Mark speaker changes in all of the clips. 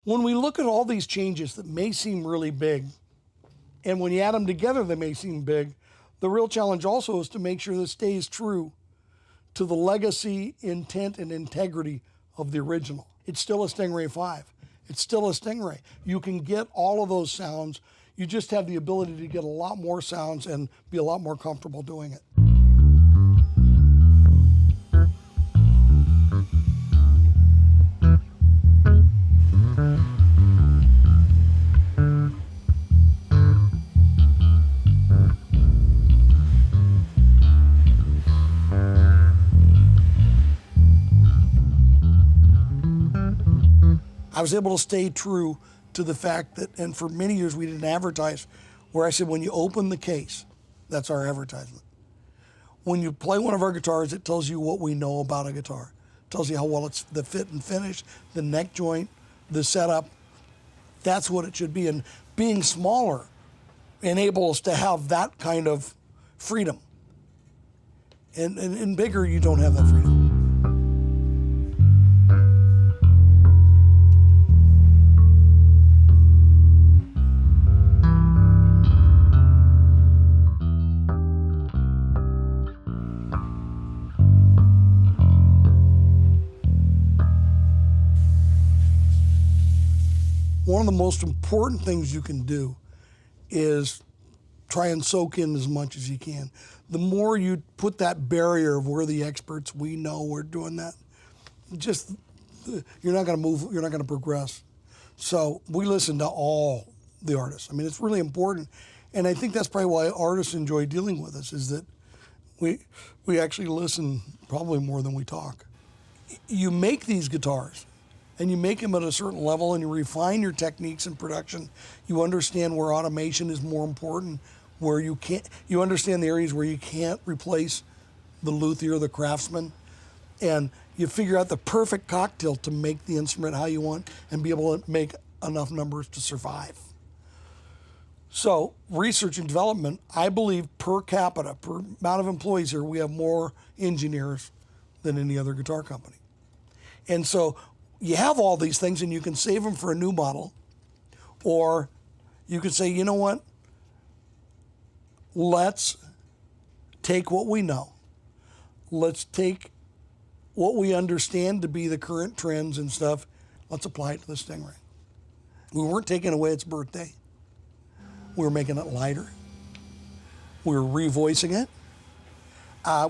Speaker 1: When we look at all these changes that may seem really big, and when you add them together, they may seem big, the real challenge also is to make sure this stays true to the legacy, intent, and integrity of the original. It's still a StingRay 5. It's still a StingRay. You can get all of those sounds. You just have the ability to get a lot more sounds and be a lot more comfortable doing it. I was able to stay true to the fact that, and for many years we didn't advertise, where I said when you open the case, that's our advertisement. When you play one of our guitars, it tells you what we know about a guitar. It tells you how well it's the fit and finish, the neck joint, the setup. That's what it should be. And being smaller enables us to have that kind of freedom. And bigger, you don't have that freedom. One of the most important things you can do is try and soak in as much as you can. The more you put that barrier of we're the experts, we know we're doing that, just you're not going to move, you're not going to progress. So we listen to all the artists. I mean, it's really important. And I think that's probably why artists enjoy dealing with us, is that we actually listen probably more than we talk. You make these guitars, and you make them at a certain level, and you refine your techniques in production. You understand where automation is more important, where you understand the areas where you can't replace the luthier, the craftsman, and you figure out the perfect cocktail to make the instrument how you want and be able to make enough numbers to survive. So research and development, I believe per capita, per amount of employees here, we have more engineers than any other guitar company. And so you have all these things and you can save them for a new model, or you could say, you know what, let's take what we know. Let's take what we understand to be the current trends and stuff. Let's apply it to the StingRay. We weren't taking away its birthday. We were making it lighter. We were revoicing it.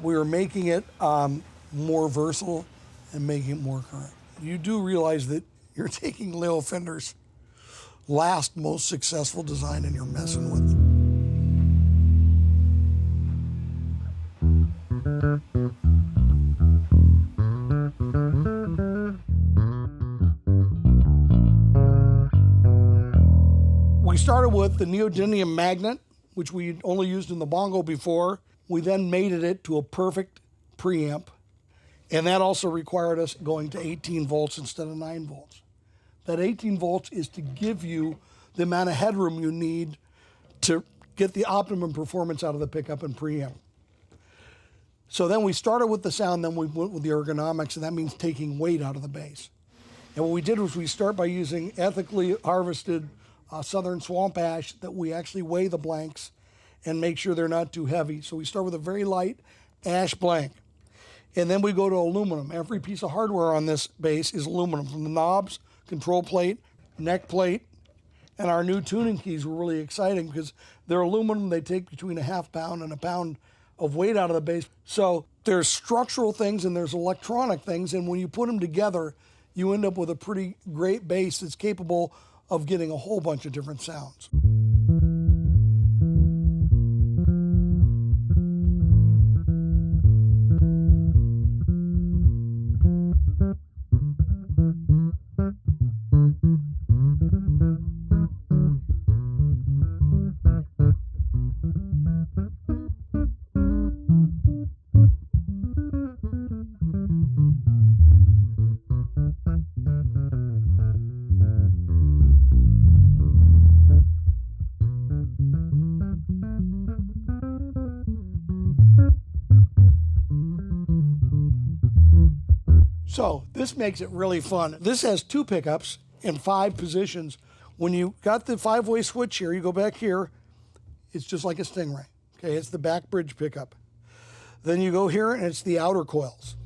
Speaker 1: We were making it more versatile and making it more current. You do realize that you're taking Leo Fender's last most successful design and you're messing with it. We started with the neodymium magnet, which we only used in the bongo before. We then mated it to a perfect preamp. And that also required us going to 18 volts instead of 9 volts. That 18 volts is to give you the amount of headroom you need to get the optimum performance out of the pickup and preamp. So then we started with the sound, then we went with the ergonomics, and that means taking weight out of the bass. And what we did was we start by using ethically harvested southern swamp ash that we actually weigh the blanks and make sure they're not too heavy. So we start with a very light ash blank. And then we go to aluminum. Every piece of hardware on this bass is aluminum, from the knobs, control plate, neck plate, and our new tuning keys were really exciting because they're aluminum. They take between a half pound and a pound of weight out of the bass. So there's structural things and there's electronic things, and when you put them together, you end up with a pretty great bass that's capable of getting a whole bunch of different sounds. So this makes it really fun. This has two pickups in 5 positions. When you got the 5-way switch here, you go back here, it's just like a StingRay. Okay, it's the back bridge pickup. Then you go here and it's the outer coils.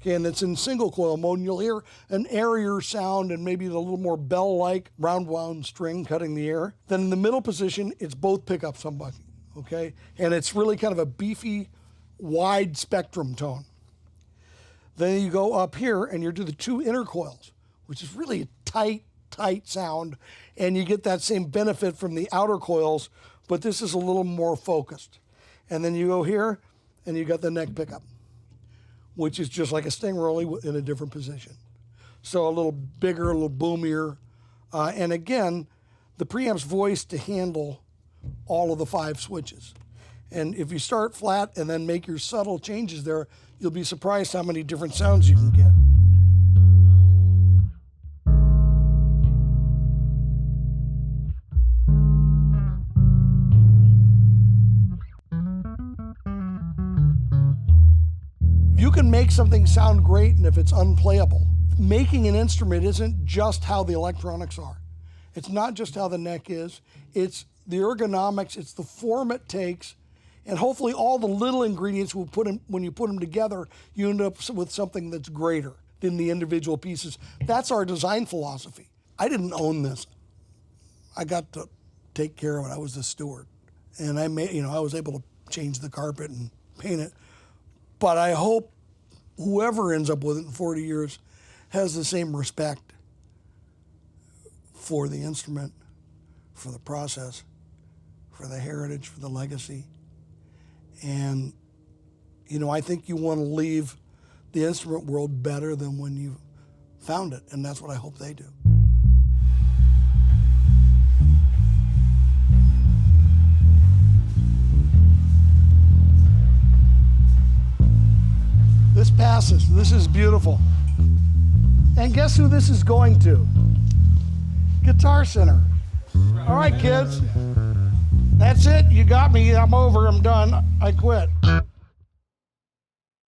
Speaker 1: Okay, and it's in single coil mode, and you'll hear an airier sound and maybe a little more bell-like round wound string cutting the air. Then in the middle position, it's both pickups humbucking, okay? And it's really kind of a beefy, wide spectrum tone. Then you go up here and you do the 2 inner coils, which is really a tight sound, and you get that same benefit from the outer coils, but this is a little more focused. And then you go here and you got the neck pickup, which is just like a StingRay in a different position. So a little bigger, a little boomier. And again, the preamp's voiced to handle all of the 5 switches. And if you start flat and then make your subtle changes there, you'll be surprised how many different sounds you can get. You can make something sound great, and if it's unplayable, making an instrument isn't just how the electronics are. It's not just how the neck is. It's the ergonomics, it's the form it takes, and hopefully all the little ingredients will put in, when you put them together, you end up with something that's greater than the individual pieces. That's our design philosophy. I didn't own this. I got to take care of it. I was the steward, and I was able to change the carpet and paint it. But I hope whoever ends up with it in 40 years has the same respect for the instrument, for the process, for the heritage, for the legacy. And, I think you want to leave the instrument world better than when you found it, and that's what I hope they do. This passes. This is beautiful. And guess who this is going to? Guitar Center. All right, kids. That's it. You got me. I'm over. I'm done. I quit.